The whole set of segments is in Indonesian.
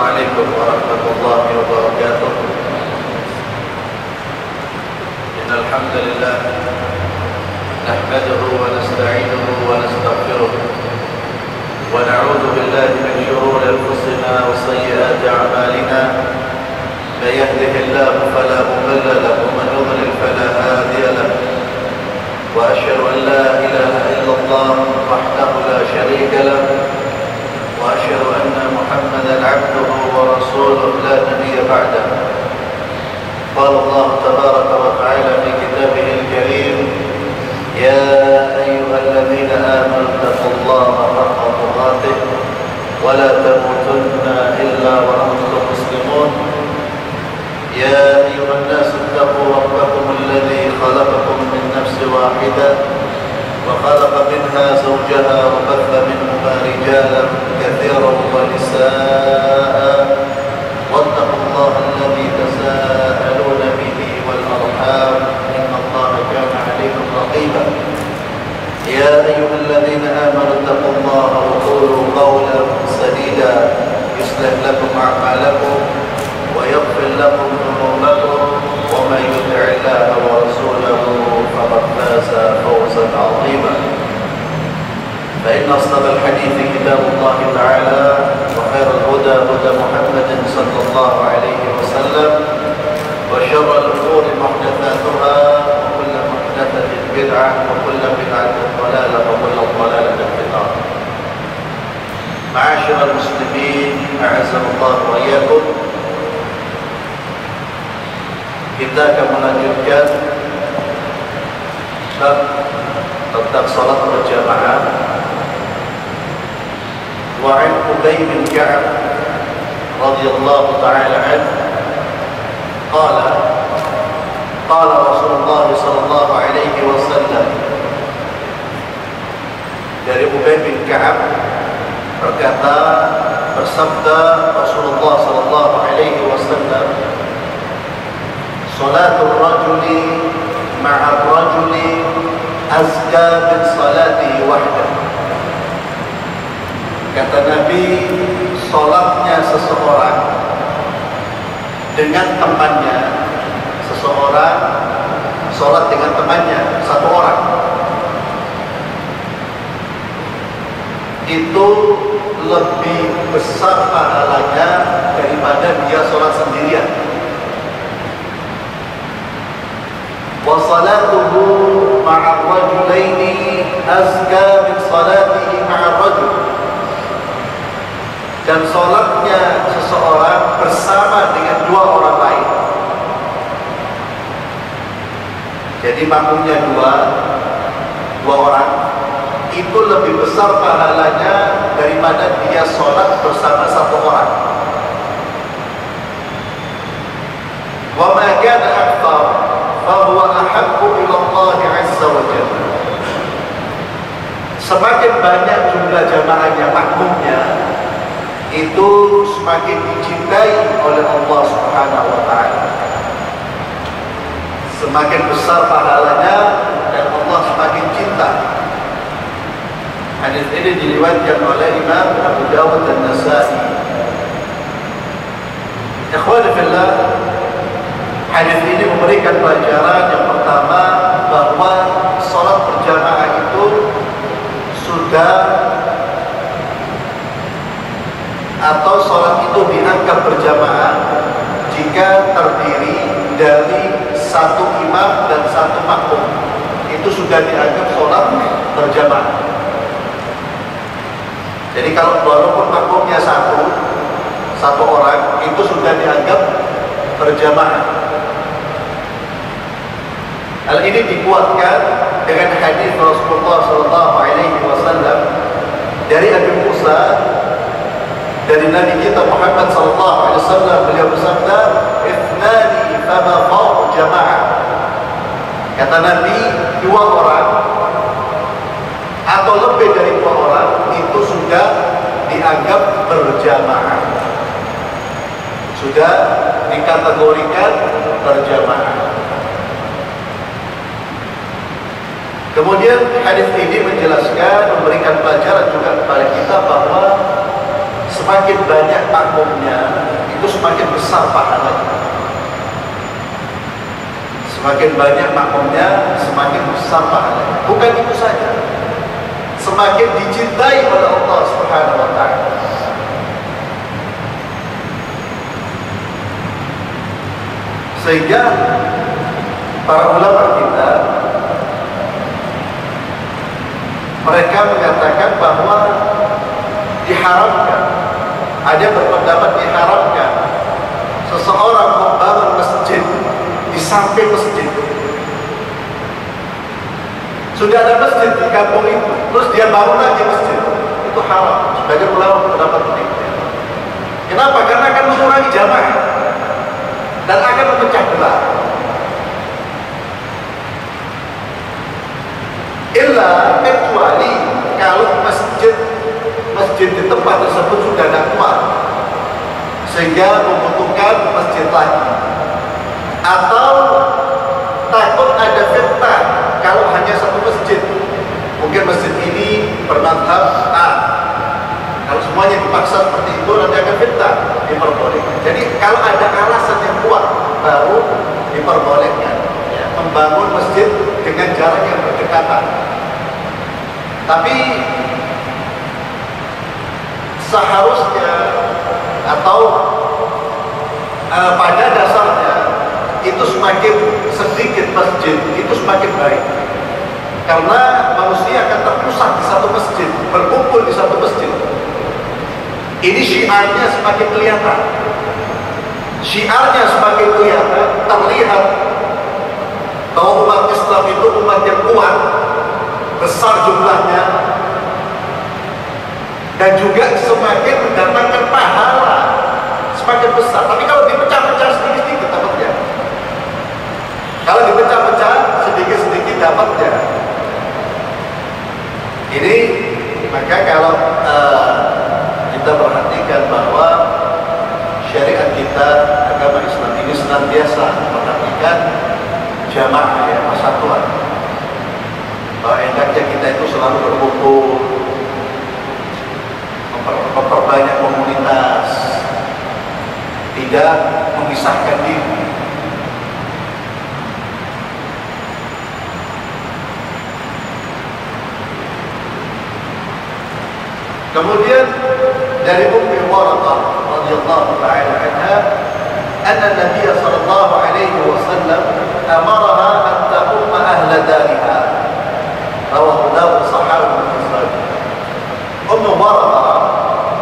عليكم ورحمة الله وبركاته. إن الحمد لله نحمده ونستعينه ونستغفره ونعوذ بالله من شرور أنفسنا وسيئات أعمالنا. من يهده الله فلا مضل له ومن يضلل فلا هادي له. وأشهد أن لا إله إلا الله وحده لا شريك له وأشهد أن محمدا عبده ورسوله لا نبي بعده. قال الله تبارك وتعالى في كتابه الكريم: يا أيها الذين آمنوا اتقوا الله حق تقاته ولا تموتن إلا وأنتم مسلمون. يا أيها الناس اتقوا ربكم الذي خلقكم من نفس واحدة وخلق منها زوجها وبث منهما رجالا كثيرا ونساء واتقوا الله الذي تساءلون به والأرحام إن الله كان عليكم رقيبا. يا أيها الذين آمنوا اتقوا الله وقولوا قولا سديدا يصلح لكم أعمالكم ويغفر لكم ذنوبكم ومن يطع الله ورسوله فقد فاز فوزا عظيما. فإن أصدق الحديث كتاب الله تعالى وخير الهدى هدى محمد صلى الله عليه وسلم وشر الأمور محدثاتها وكل محدثة بدعة وكل بدعة ضلالة وكل ضلالة في النار. معاشر المسلمين أعزنا الله وإياكم. Kita akan melanjutkan tentang salat berjamaah. Wa 'an Ubay bin Ka'ab radhiyallahu ta'ala anhu qala qala Rasulullah sallallahu alaihi wasallam. Dari Ubay bin Ka'ab berkata, bersabda Rasulullah sallallahu alaihi wasallam, salatul rajuli ma'ar rajuli azka min salatihi wahdah. Kata Nabi, salatnya seseorang dengan temannya, seseorang salat dengan temannya, satu orang, itu lebih besar pahalanya daripada dia salat sendirian. Wa salatuhu ma'a rajulaini azka min salatihi ma'a rajul. Dan salatnya seseorang bersama dengan dua orang lain. Jadi makmumnya dua orang, itu lebih besar pahalanya daripada dia salat bersama satu orang. Wa ma kana akthar fahuwa ahabbu ila Allah azza wa jalla. Semakin banyak jumlah jamaahnya, makmumnya, itu semakin dicintai oleh Allah Subhanahu wa taala. Semakin besar pahalanya dan Allah semakin cinta. Hadis ini diriwayatkan oleh Imam Abu Dawud dan Nasa'i. Ikhwani fillah, hadis ini memberikan pelajaran yang pertama, bahwa salat berjamaah itu sudah, atau salat itu dianggap berjamaah jika terdiri dari satu imam dan satu makmum. Itu sudah dianggap salat berjamaah. Jadi kalau walaupun makmumnya satu orang, itu sudah dianggap berjamaah. Hal ini dikuatkan dengan hadis Rasulullah SAW dari Abu Musa, dari Nabi kita Muhammad SAW. Beliau bersabda, "Ithnani fama fawq jama'ah." Kata Nabi, dua orang atau lebih dari dua orang itu sudah dianggap berjamaah, sudah dikategorikan berjamaah. Kemudian hadis ini menjelaskan, memberikan pelajaran juga kepada kita bahwa semakin banyak makmumnya, besar pahalanya. Semakin banyak makmumnya, semakin besar pahalanya. Bukan itu saja, semakin dicintai oleh Allah Subhanahu wa Ta'ala. Sehingga para ulama kita, mereka mengatakan bahwa diharamkan, ada berpendapat diharamkan seseorang membangun masjid di samping masjid. Sudah ada masjid di kampung itu, terus dia bangun lagi masjid, itu haram. Sebagian ulama berpendapat demikian. Kenapa? Karena akan mengurangi jamaah dan akan memecah belah. Illa kecuali kalau masjid di tempat tersebut sudah tidak kuat sehingga membutuhkan masjid lagi, atau takut ada fitnah kalau hanya satu masjid. Mungkin masjid ini bermadhab A, kalau semuanya dipaksa seperti itu nanti akan fitnah, diperbolehkan. Jadi kalau ada alasan yang kuat baru diperbolehkan ya, membangun masjid dengan jarak yang berdekatan. Tapi seharusnya atau pada dasarnya itu semakin sedikit masjid itu semakin baik, karena manusia akan terpusat di satu masjid, berkumpul di satu masjid. Ini syiarnya semakin kelihatan, syiarnya semakin kelihatan, terlihat bahwa umat Islam itu umat yang kuat, besar jumlahnya, dan juga semakin mendatangkan pahala semakin besar. Tapi kalau dipecah-pecah sedikit-sedikit dapatnya, kalau dipecah-pecah sedikit-sedikit dapatnya. Ini maka kalau kita perhatikan bahwa syariat kita, agama Islam ini senantiasa memperhatikan jamaah ya, persatuan. Bahwa hendaknya kita itu selalu berkumpul, memperbanyak komunitas, tidak memisahkan diri. Kemudian dari Ummi Waraqah radhiyallahu ta'ala anha, anna Nabi sallallahu alaihi wasallam amaraha an ta'umma ahla dariha. Rawahu Dawud Sahawi Muslim. Ummi Waraqah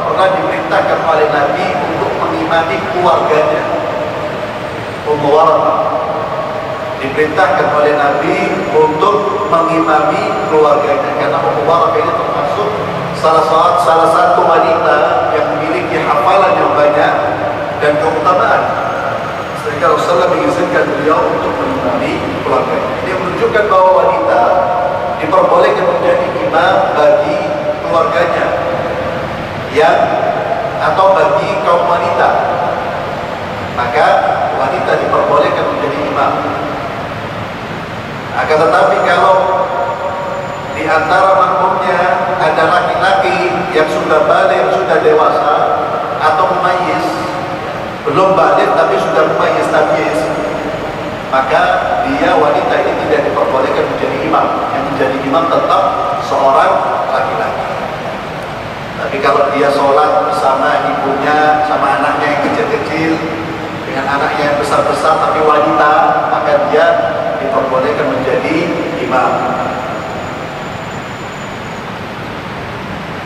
pernah diperintahkan oleh Nabi untuk mengimami keluarganya. Ummi Waraqah diperintahkan oleh Nabi untuk mengimami keluarganya, karena Ummi Waraqah ini termasuk salah satu wanita yang memiliki hafalan yang banyak dan keutamaan, sehingga Rasulullah mengizinkan beliau untuk mengimami keluarganya. Ini menunjukkan bahwa wanita diperbolehkan menjadi imam bagi keluarganya yang atau bagi kaum wanita, maka wanita diperbolehkan menjadi imam. Akan tetapi kalau di antara makmumnya ada laki-laki yang sudah balik, yang sudah dewasa, atau mumayyiz, belum balik tapi sudah mumayyiz tamyiz, maka dia wanita ini tidak diperbolehkan menjadi imam. Yang menjadi imam tetap seorang laki-laki. Tapi kalau dia sholat bersama ibunya, sama anaknya yang kecil-kecil, dengan anaknya yang besar-besar tapi wanita, maka dia diperbolehkan menjadi imam.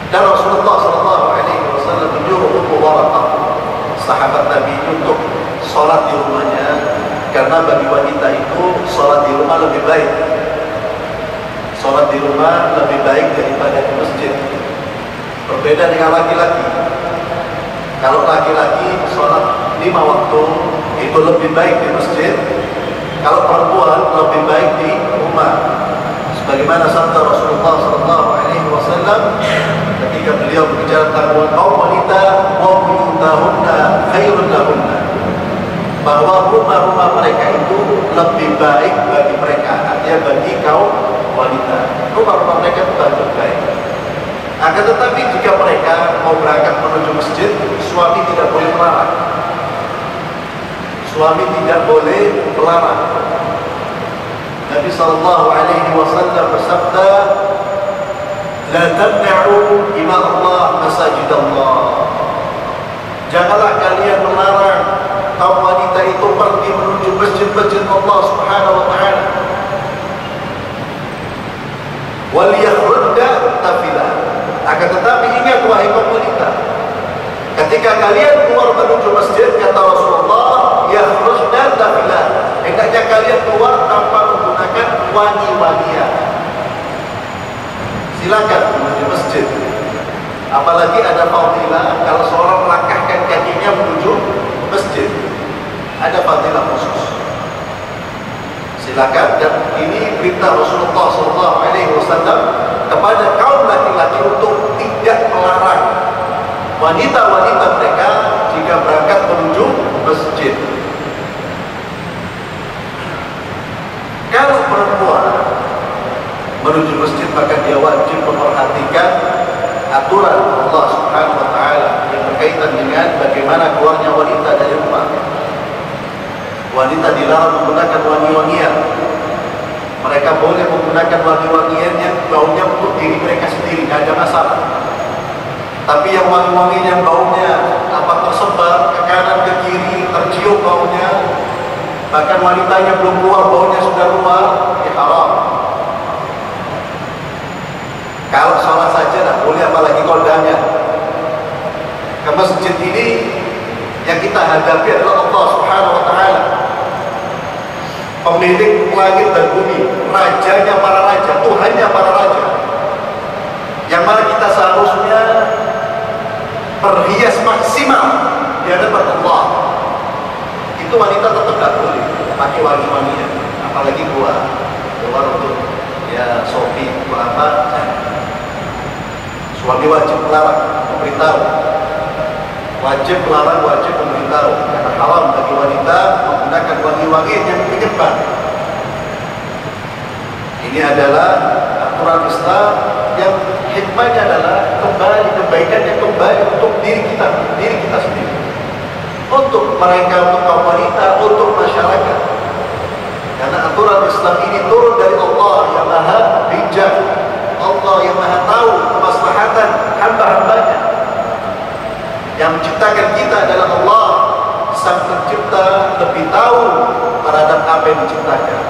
Dan Rasulullah SAW menyuruh Ummu Waraqah, sahabat Nabi, untuk sholat di rumahnya, karena bagi wanita itu sholat di rumah lebih baik. Sholat di rumah lebih baik daripada di masjid. Berbeda dengan laki-laki. Kalau laki-laki sholat 5 waktu itu lebih baik di masjid. Kalau perempuan lebih baik di rumah. Sebagaimana sabda Rasulullah SAW ketika beliau berbicara tentang kaum wanita, wa buyutahunna khairun lahunna, bahwa rumah-rumah mereka itu lebih baik bagi mereka, artinya bagi kaum wanita. Rumah-rumah mereka itu lebih baik. Akan tetapi jika mereka mau berangkat menuju masjid, suami tidak boleh melarang. suami tidak boleh melarang. Nabi SAW bersabda, "La tamna'u ima Allah masajid Allah." Janganlah kalian melarang kaum wanita itu pergi menuju masjid-masjid Allah Subhanahu wa taala. Wal yakhrudna tafilah. Akan tetapi ingat wahai kaum wanita, ketika kalian keluar menuju masjid, kata Rasulullah, yakhrudna tafilah. Hendaknya kalian keluar tanpa menggunakan wangi-wangian. Silakan menuju masjid. Apalagi ada fadilah kalau seorang melangkahkan kakinya menuju masjid, ada fadilah khusus. Silakan, dan ini perintah Rasulullah SAW kepada kaum laki-laki untuk tidak melarang wanita-wanita mereka jika berangkat menuju masjid. Kalau perempuan menuju masjid, maka dia wajib memperhatikan aturan Allah Subhanahu wa taala yang berkaitan dengan bagaimana keluarnya wanita dari rumah. Wanita dilarang menggunakan wangi-wangian. Mereka boleh menggunakan wangi-wangian yang baunya untuk diri mereka sendiri, tidak ada masalah. Tapi yang wangi-wangian yang baunya tersebar ke kanan ke kiri, tercium baunya, bahkan wanitanya belum keluar baunya sudah keluar, ya haram. Kalau sholat saja tidak boleh, apalagi kodanya. Ke masjid ini yang kita hadapi adalah Allah Subhanahu wa taala, pemilik langit dan bumi, rajanya para raja, Tuhannya para raja, yang mana kita seharusnya berhias maksimal di hadapan Allah. Itu wanita tetap tidak boleh pakai wangi-wangian, apalagi keluar untuk ya shopping atau apa. Suami wajib melarang, memberitahu. Wajib melarang, wajib memberitahu. Karena haram bagi wanita menggunakan wangi-wangian yang menyebar. Ini adalah aturan Islam yang hikmahnya adalah kembali kebaikan yang kembali untuk diri kita sendiri, untuk mereka, untuk kaum wanita, untuk masyarakat. Karena aturan Islam ini turun dari Allah yang Maha Bijak, Allah yang Maha tahu kemaslahatan hamba-hambanya. Yang menciptakan kita adalah Allah, Sang Pencipta, lebih tahu terhadap apa yang diciptakan.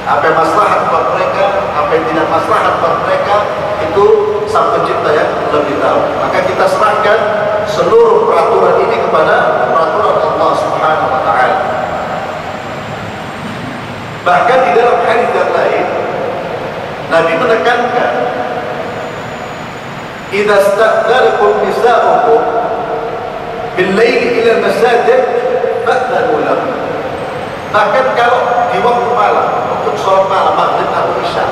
Apa yang maslahat buat mereka, apa yang tidak maslahat buat mereka, itu Sang Pencipta yang lebih tahu. Maka kita serahkan seluruh peraturan ini kepada peraturan Allah Subhanahu wa taala. Bahkan di dalam hadis yang lain, Nabi menekankan, "Idza sta'dzalakum nisa'ukum bil-laili ila al-masajid fa'dhanu lahum." Bahkan kalau di waktu malam untuk sholat malam, maghrib atau isya,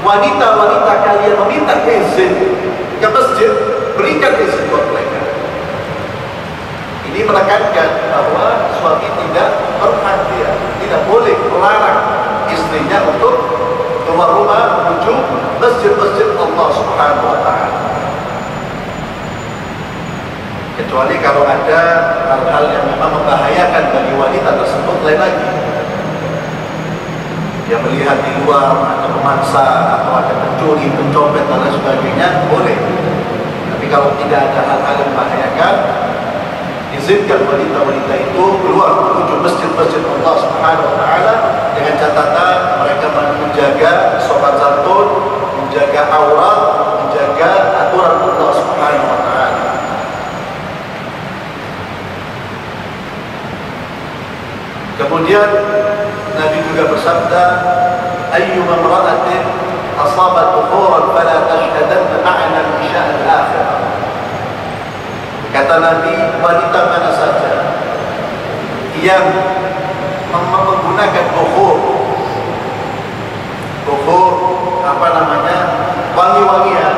wanita-wanita kalian meminta izin ke masjid, berikan izin buat mereka. Ini menekankan bahwa suami tidak berhak, tidak boleh melarang istrinya untuk keluar rumah menuju masjid-masjid Allah Subhanahu wa taala. Kecuali kalau ada hal-hal yang memang membahayakan bagi wanita tersebut, lain lagi. Dia melihat di luar ada pemaksa atau ada pencuri, pencopet dan lain sebagainya, boleh. Tapi kalau tidak ada hal-hal yang membahayakan, izinkan wanita-wanita itu keluar menuju masjid-masjid Allah Subhanahu wa taala dengan catatan mereka menjaga sopan santun, menjaga aurat, menjaga aturan Allah Subhanahu wa taala. Kemudian Nabi juga bersabda, "Ayyuma imra'atin asabat dhuhuran fala tashhadanna ma'ana al-isya' al-akhirah." Kata Nabi, wanita mana saja yang menggunakan dhuhur, wangi-wangian,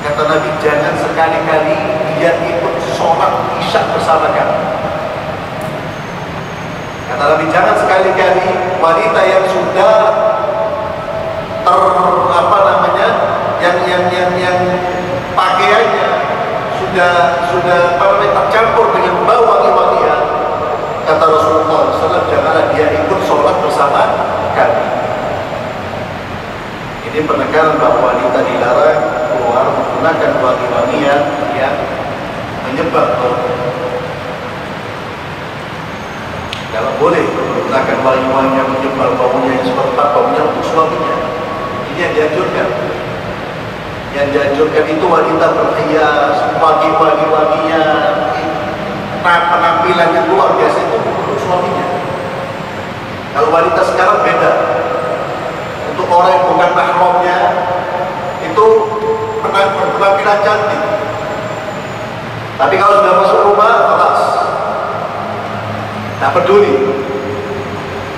kata Nabi, jangan sekali-kali dia ikut sholat isya bersama kami. Kata Nabi, jangan sekali-kali wanita yang sudah yang pakaiannya sudah tercampur dengan bau wangi-wangian, kata Rasulullah SAW, janganlah dia ikut sholat bersama kami. Ini penekanan bahwa wanita dilarang keluar menggunakan wangi-wangian yang menyebar bau. Kalau boleh menggunakan wangi-wangian yang menyebar baunya yang seperti baunya untuk suaminya, ini yang dianjurkan. Yang dianjurkan itu wanita berhias, wangi-wangian, penampilan yang luar biasa itu untuk suaminya. Kalau wanita sekarang beda. Untuk orang yang bukan mahramnya itu penampilan cantik. Tapi kalau sudah masuk rumah, kelas. Tidak peduli.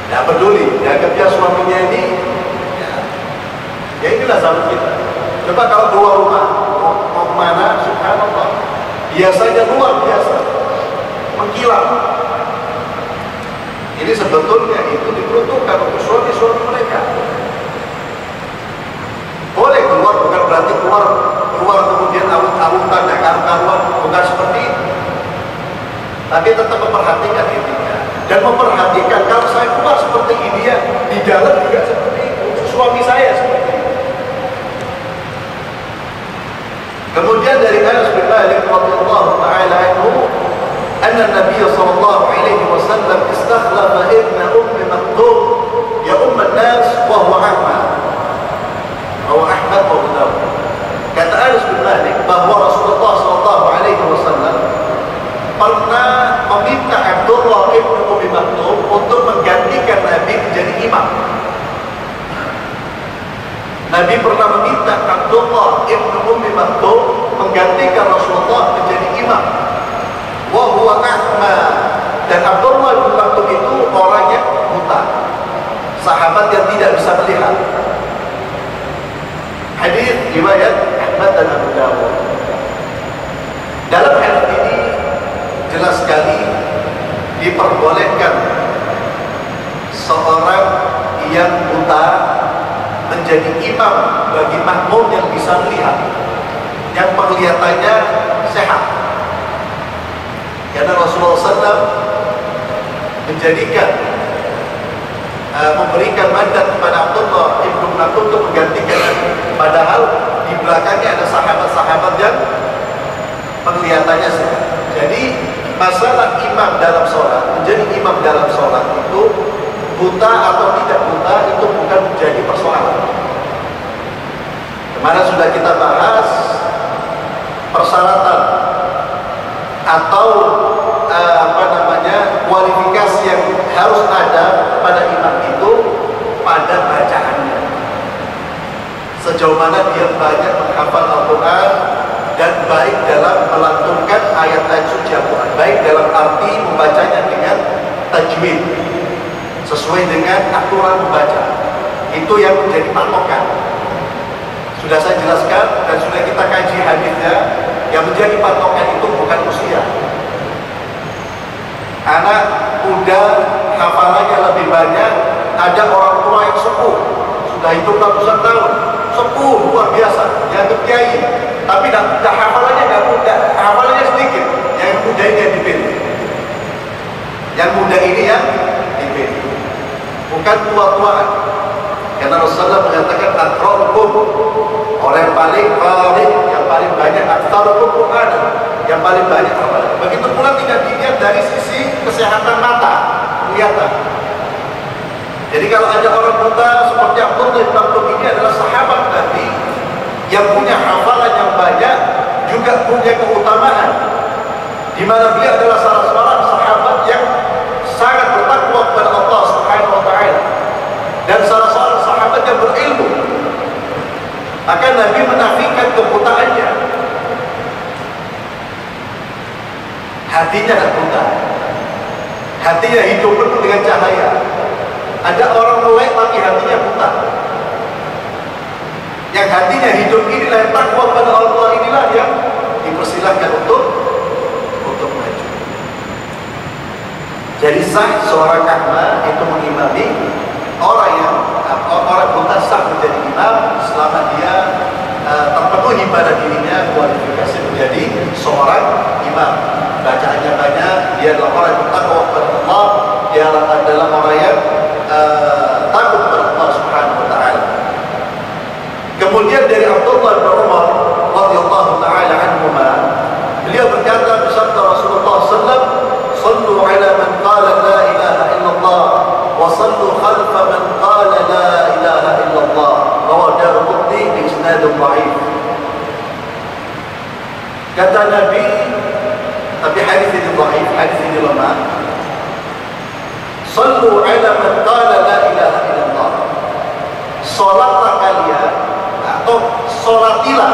Tidak peduli. Dianggap dia suaminya ini. Ya inilah zaman kita. Coba kalau keluar rumah, mau kemana? Subhanallah. Biasanya luar biasa. Mengkilat. Ini sebetulnya itu diperuntukkan untuk suami-suami mereka. Boleh keluar, bukan berarti keluar kemudian awut-awutan dan karu-karuan, bukan seperti itu. Tapi tetap memperhatikan etika dan memperhatikan kalau saya keluar seperti ini ya, di dalam juga seperti itu. Suami saya seperti itu. Kemudian dari Anas bin Malik radhiyallahu taala anhu, anna Nabi sallallahu alaihi wasallam istakhlafa ibna Ummi Maktum ya an-nas wa huwa Ahmad. Ahmad wa Dawud. Kata Anas bin Malik bahwa Rasulullah sallallahu alaihi wasallam pernah meminta Abdullah ibn Ummi Maktum untuk menggantikan Nabi menjadi imam. Nabi pernah meminta Abdullah ibn Ummi Maktum menggantikan Rasulullah menjadi imam. Wa huwa Ahmad. Dan Abdullah ibn Maktum itu orang yang buta, sahabat yang tidak bisa melihat. Hadis riwayat Ahmad dan Abu Dawud. Dalam hadis ini jelas sekali diperbolehkan seorang yang buta menjadi imam bagi makmum yang bisa melihat, yang penglihatannya sehat. Karena Rasulullah SAW memberikan mandat kepada Abdullah ibn Maktum untuk menggantikan Nabi. Padahal di belakangnya ada sahabat-sahabat yang penglihatannya sehat. Jadi masalah imam dalam sholat, menjadi imam dalam sholat itu buta atau tidak buta itu bukan menjadi persoalan. Kemarin sudah kita bahas persyaratan atau kualifikasi yang harus ada pada imam itu pada bacaannya. Sejauh mana dia banyak menghafal Al-Quran dan baik dalam melantunkan ayat-ayat suci Al-Quran, baik dalam arti membacanya dengan tajwid sesuai dengan aturan membaca. Itu yang menjadi patokan. Sudah saya jelaskan dan sudah kita kaji hadisnya. Yang menjadi patokan itu bukan usia. Anak muda hafalannya lebih banyak. Ada orang tua yang sepuh, sudah hidup ratusan tahun, sepuh luar biasa, yang kiai, tapi hafalannya nggak muda, hafalannya sedikit. Yang muda ini yang dipilih. Yang muda ini yang dipilih, bukan tua-tuaan. Karena Rasulullah mengatakan akrabukum, orang yang paling yang paling banyak, aktsarukum Qur'anan, yang paling banyak hafalan. Begitu pula tidak dilihat dari sisi kesehatan mata, kelihatan. Jadi kalau ada orang buta seperti Abdullah bin Maktum ini adalah sahabat Nabi yang punya hafalan yang banyak, juga punya keutamaan, di mana dia adalah salah seorang sahabat yang sangat bertakwa kepada Allah Subhanahu wa taala dan salah seorang sahabat yang berilmu. Maka Nabi menafikan kebutaannya. Hatinya tidak buta, hatinya hidup penuh dengan cahaya. Ada orang melek tapi hatinya buta. Yang hatinya hidup inilah, yang takwa pada Allah inilah yang dipersilahkan untuk maju. Jadi sah seorang akma itu mengimami orang buta, sah menjadi imam selama dia terpenuhi pada dirinya kualifikasi menjadi seorang imam. Bacaannya banyak, dia adalah orang yang bertakwa kepada Allah, dia adalah orang yang takut kepada Allah Subhanahu wa taala. Kemudian dari Abdullah bin Umar radhiyallahu taala anhuma, beliau berkata bersabda Rasulullah sallallahu, "Shallu ala man qala la ilaha illallah wa shallu khalfa man qala la ilaha illallah." Rawahu Daraqutni bi isnad dhaif. Kata Nabi, tapi hadis ini dhaif, hadis ini lemah. "Shallu ala man qala la ilaha illallah." Salatlah kalian atau salatilah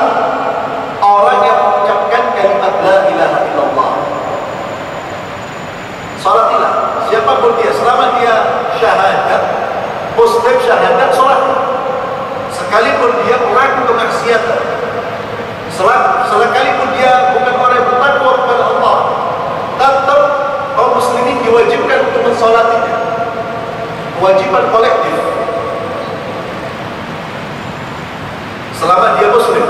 orang yang mengucapkan kalimat la ilaha illallah. Salatilah siapapun dia, selama dia syahadat, muslim syahadat, salat. Sekalipun dia pelaku kemaksiatan, sekalipun dia bukan orang yang bertakwa kepada Allah, tetap kaum muslimin diwajibkan untuk mensolatinya. Kewajiban kolektif. Selama dia muslim.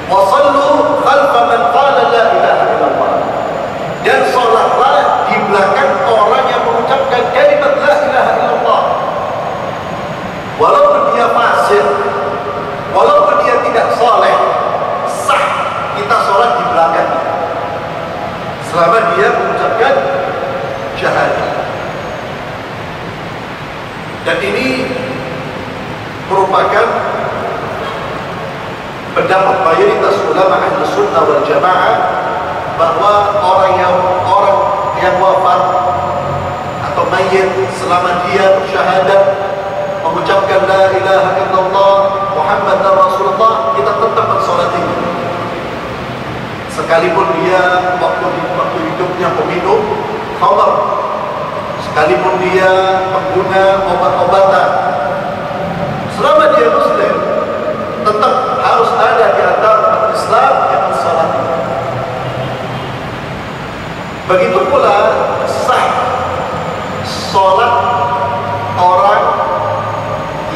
Wa sallu khalfa man qala la ilaha illallah. Dan salatlah di belakang orang yang mengucapkan kalimat la ilaha illallah. Walaupun dia fasik, walaupun dia tidak saleh, sah kita salat di belakangnya. Selama dia mengucapkan syahadat. Dan ini merupakan pendapat mayoritas ulama ahli sunnah wal jamaah, bahwa orang yang wafat atau mayit selama dia bersyahadat mengucapkan la ilaha illallah Muhammadar Rasulullah, kita tetap mensolatinya. Sekalipun dia waktu hidupnya peminum khamar, sekalipun dia pengguna obat-obatan, selama dia muslim, tetap harus ada di antara umat Islam yang mensolati. Begitu pula sah sholat orang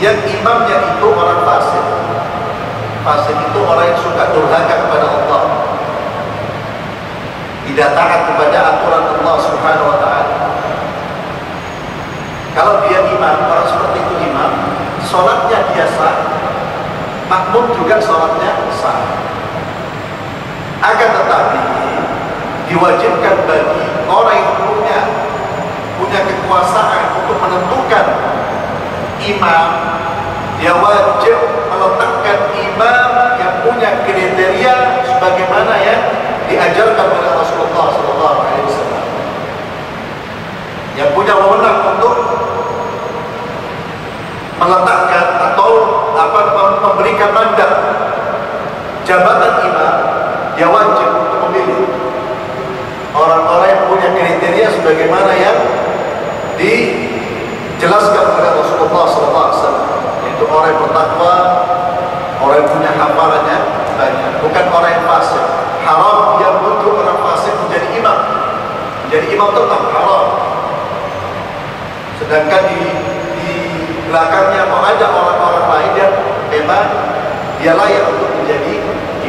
yang imamnya itu orang fasik. Fasik itu orang yang suka durhaka kepada Allah, tidak taat kepada aturan Allah Subhanahu wa taala. Kalau dia imam, orang seperti itu imam, sholatnya dia sah, makmum juga sholatnya sah. Akan tetapi diwajibkan bagi orang yang punya kekuasaan untuk menentukan imam, dia wajib meletakkan imam yang punya kriteria sebagaimana yang diajarkan oleh Rasulullah SAW, yang punya wewenang untuk meletakkan atau memberikan mandat jabatan imam. Dia wajib untuk memilih orang-orang yang punya kriteria sebagaimana yang dijelaskan oleh Rasulullah SAW, yaitu orang yang bertakwa, orang yang punya hafalannya banyak, bukan orang yang fasik. Haram dia menunjuk orang fasik menjadi imam. Menjadi imam tetap haram. Sedangkan di belakangnya mau ada orang-orang lain yang memang dia layak untuk menjadi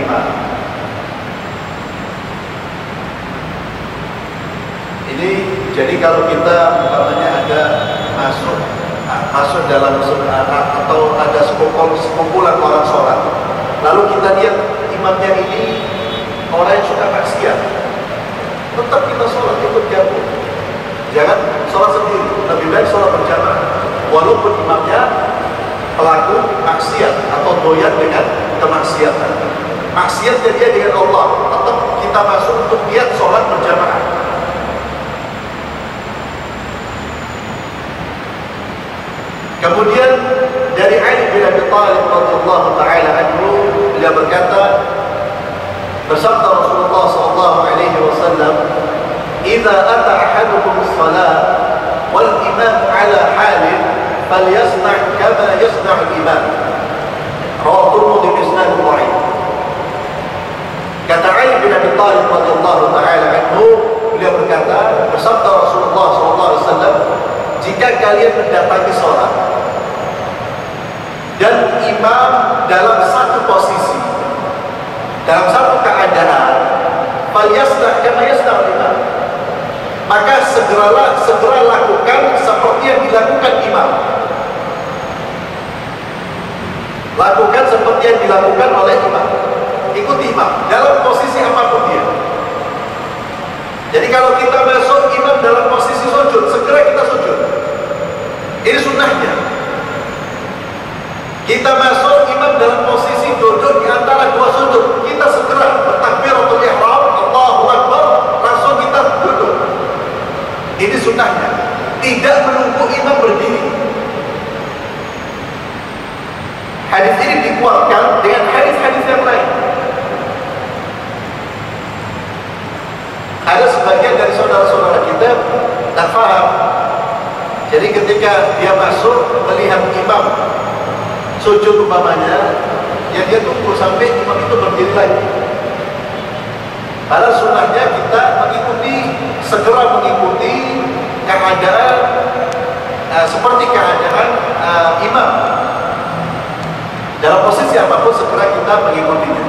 imam. Ini jadi kalau kita umpamanya ada masuk dalam atau ada sekumpulan orang sholat, lalu kita lihat imamnya ini orang yang suka maksiat, tetap kita sholat ikut gabung. Jangan sholat sendiri, lebih baik sholat berjamaah. Walaupun imamnya pelaku maksiat atau doyan dengan kemaksiatan, maksiatnya dia dengan Allah, tetap kita masuk untuk lihat sholat berjamaah. Kemudian dari Ali bin Abi Thalib radhiyallahu taala anhu, beliau berkata, bersabda Rasulullah sallallahu alaihi wasallam, "Idza ata ahadukum as-salat wal imam ala halin falyasna' kama yasna' al-imam." Rawahu Tirmidzi bi isnad dhaif. Kata Ali bin Abi Thalib radhiyallahu taala anhu, beliau berkata, bersabda Rasulullah sallallahu alaihi wasallam, jika kalian mendatangi sholat dan imam dalam satu posisi, dalam satu keadaan, falyasna' kama yasna'ul imam, maka segera lakukan seperti yang dilakukan imam. Lakukan seperti yang dilakukan oleh imam. Ikuti imam dalam posisi apapun dia. Jadi kalau kita masuk imam dalam posisi sujud, segera kita sujud. Ini sunnahnya. Kita masuk imam dalam posisi duduk di antara dua sujud, kita segera bertakbiratul ihram, Allahu Akbar, langsung kita duduk. Ini sunnahnya. Tidak menunggu imam berdiri. Hadis ini dikuatkan dengan hadis-hadis yang lain. Ada sebagian dari saudara-saudara kita tak faham. Jadi ketika dia masuk melihat imam sujud umpamanya, ya dia tunggu sampai imam itu berdiri lagi. Padahal sunnahnya kita segera mengikuti keadaan seperti keadaan imam. Dalam posisi apapun segera kita mengikutinya.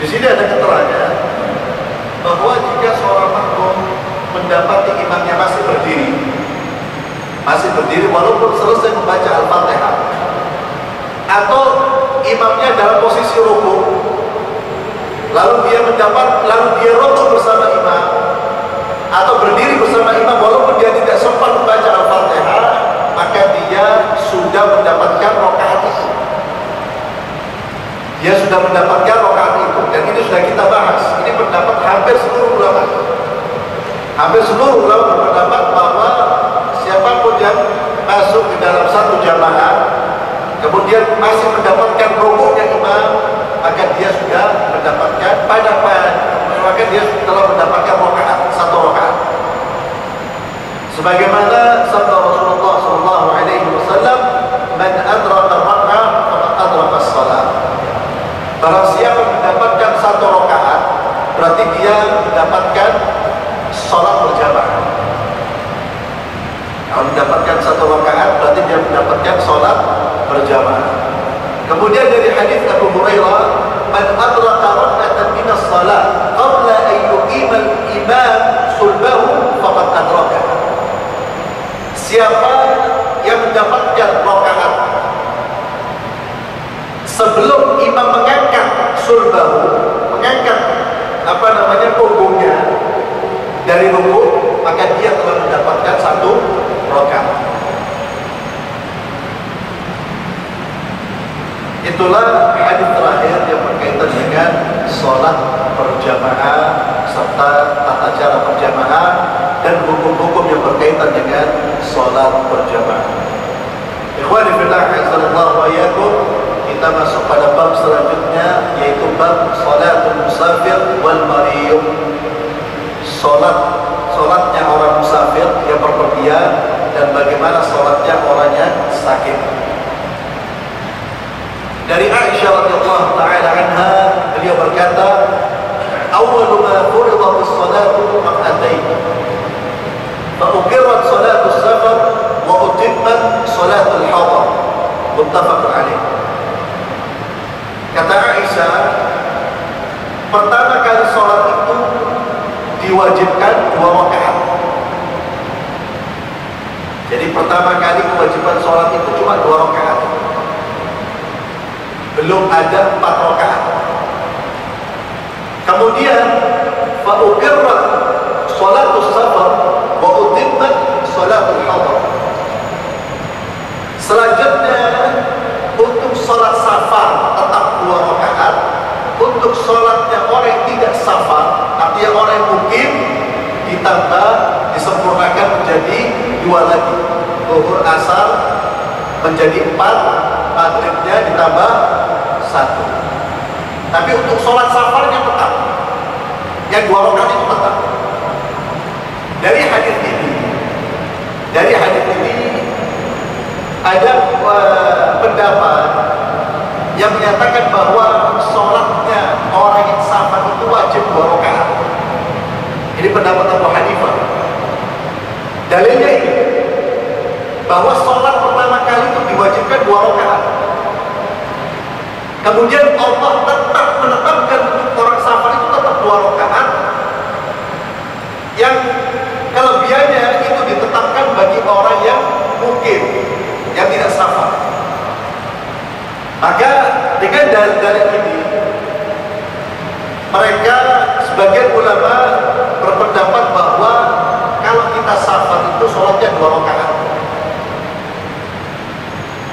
Di sini ada keterangan bahwa jika seorang makmum mendapati imamnya masih berdiri walaupun selesai membaca Al-Fatihah, atau imamnya dalam posisi rukuk, lalu dia rukuk bersama imam, atau berdiri bersama imam walaupun dia tidak sempat membaca Al-Fatihah, maka dia sudah mendapatkan rakaat itu. Dia sudah mendapatkan rakaat itu, dan itu sudah kita bahas. Ini pendapat hampir seluruh ulama. Hampir seluruh ulama berpendapat bahwa siapapun yang masuk ke dalam satu jamaah kemudian masih mendapatkan rukuknya imam, maka dia sudah mendapatkan maka dia telah mendapatkan satu rakaat. Sebagaimana sabda Rasulullah SAW, "Man adraka raka'ah faqad adraka as-shalah." Barang siapa mendapatkan satu rakaat, berarti dia mendapatkan sholat berjamaah. Kalau mendapatkan satu rakaat, berarti dia mendapatkan sholat berjamaah. Kemudian dari hadis Abu Hurairah, "Man adraka rak'atan min as-shalah qabla an yuqima al-imam sulbahu faqad adraka." Siapa yang mendapatkan rakaat sebelum imam mengangkat sulbahu, mengangkat punggungnya dari rukuk, maka dia telah mendapatkan satu rakaat. Itulah hadis terakhir yang berkaitan dengan sholat berjamaah serta tata cara berjamaah dan hukum-hukum yang berkaitan dengan sholat berjamaah. Ikhwani fillah, azallahu iyyakum. Kita masuk pada bab selanjutnya, yaitu bab sholatul musafir wal mariyum. Sholatnya orang musafir yang berpergian dan bagaimana sholatnya orang yang sakit. Dari Aisyah radhiyallahu taala anha, beliau berkata, "Awwalu ma furida bis-shalatu rak'atayn. Fa uqirrat shalatus safar wa utimmat shalatul hadar." Muttafaq alaih. Kata Aisyah, pertama kali sholat itu diwajibkan 2 rakaat. Jadi pertama kali kewajiban sholat itu cuma 2 rakaat. Belum ada 4 rakaat. Kemudian fa uqirrat shalatus safar wa utimmat shalatul hadar. Selanjutnya untuk sholat safar tetap 2 rakaat. Untuk sholatnya orang yang tidak safar, artinya orang yang mukim, ditambah disempurnakan menjadi 2 lagi. Zuhur asar menjadi 4, maghribnya ditambah 1. Tapi untuk sholat safarnya tetap, yang 2 rakaat itu tetap. Dari hadis ini ada pendapat yang menyatakan bahwa sholatnya orang yang safar itu wajib 2 rakaat. Ini pendapat Abu Hanifah. Dalilnya ini, bahwa sholat pertama kali itu diwajibkan 2 rakaat. Kemudian Allah tetap menetapkan untuk orang safar itu tetap 2 rakaat. Yang kelebihannya itu ditetapkan bagi orang yang mungkin, yang tidak safar. Maka dengan dalil ini, mereka sebagian ulama berpendapat bahwa kalau kita safar itu sholatnya 2 rakaat.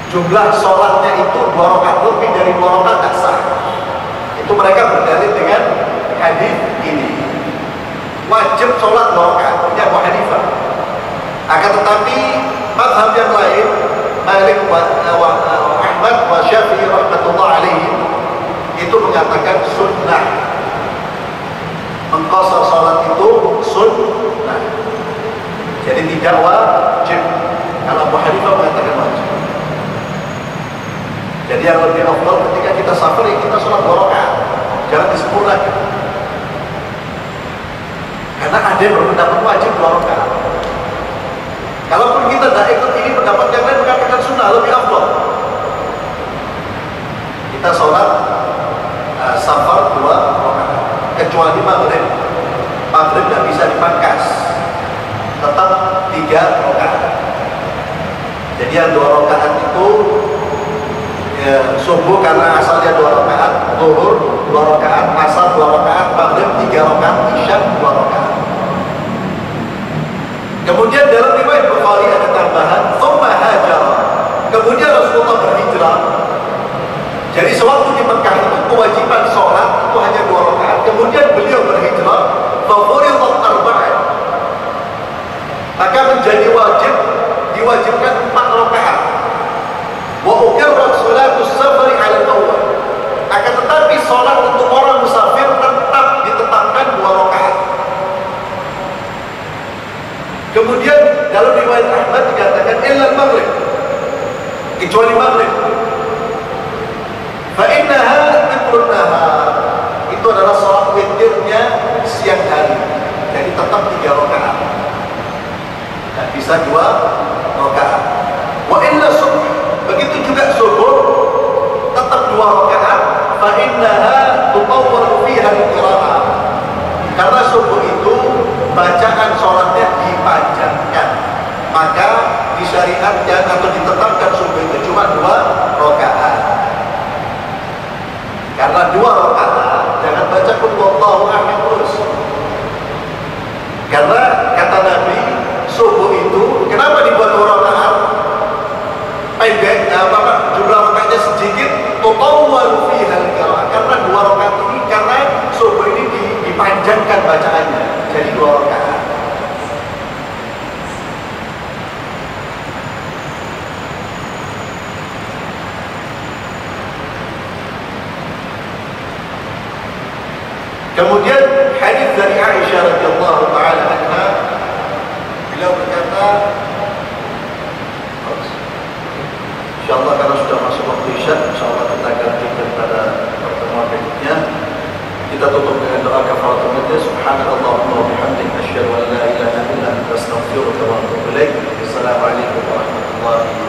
Jumlah sholatnya itu 2 rakaat, lebih dari 2 rakaat tak sah. Itu mereka berdalil dengan hadis ini. Wajib sholat 2 rakaat, ini Abu Hanifah. Akan tetapi mazhab yang lain, Malik wa Ahmad wa Syafi'i rahmatullah alaihi, itu mengatakan sunnah. Mengqasar sholat itu sunnah. Jadi tidak wajib. Kalau Abu Hanifah mengatakan wajib. Jadi yang lebih afdal ketika kita safar, ya kita sholat 2 rakaat, jangan disempurnakan. Karena ada yang berpendapat wajib 2 rakaat. Kalaupun kita tidak ikut ini, pendapat yang lain mengatakan sunnah, lebih afdal. Kita sholat safar 2 rakaat, kecuali maghrib. Maghrib tidak bisa dipangkas, tetap 3 rakaat. Jadi yang 2 rakaat itu subuh karena asalnya 2 rakaat, zuhur 2 rakaat, asar 2 rakaat, maghrib 3 rakaat, isya 2 rakaat. Kemudian dalam riwayat Bukhari ada tambahan, tsumma hajar. Kemudian Rasulullah berhijrah. Jadi sewaktu di Mekah itu kewajiban sholat itu hanya 2 rakaat. Kemudian beliau berhijrah, fafuridat arba'ah. Maka menjadi wajib, diwajibkan 4 rakaat. Wa uqirrat sholatus safari 'ala al-awwal. Akan tetapi sholat untuk orang musafir tetap ditetapkan 2 rakaat. Kemudian dalam riwayat Ahmad dikatakan illa maghrib, kecuali maghrib. Fa innaha witrun nahar. Itu adalah sholat witirnya siang hari. Jadi tetap 3 rakaat. Dan bisa 2 rakaat. Wa illa subh. Begitu juga subuh tetap 2 rakaat. Fa innaha tutawwalu fiha al-qira'ah. Karena subuh itu bacaan sholatnya dipanjangkan, maka disyariatkan atau ditetapkan subuh itu cuma 2 rakaat. Karena 2 rakaat jangan baca qul huwallahu ahad terus. Karena kata Nabi, subuh itu kenapa dibuat 2 rakaat? Pendek, jumlah rakaatnya sedikit, tutawwal fiha al-qira'ah. Karena 2 rakaat ini, karena subuh ini dipanjangkan bacaannya, jadi 2 rakaat. Kemudian hadis dari Aisyah radhiyallahu taala anha, beliau berkata, insyaallah karena sudah masuk waktu Isya, insyaallah kita gantikan pada pertemuan berikutnya. Kita tutup dengan doa kafaratul majlis. Subhanallahumma wa bihamdihi, asyhadu an la ilaha illa anta, astaghfiruka wa atubu ilaik. Assalamualaikum warahmatullahi wabarakatuh.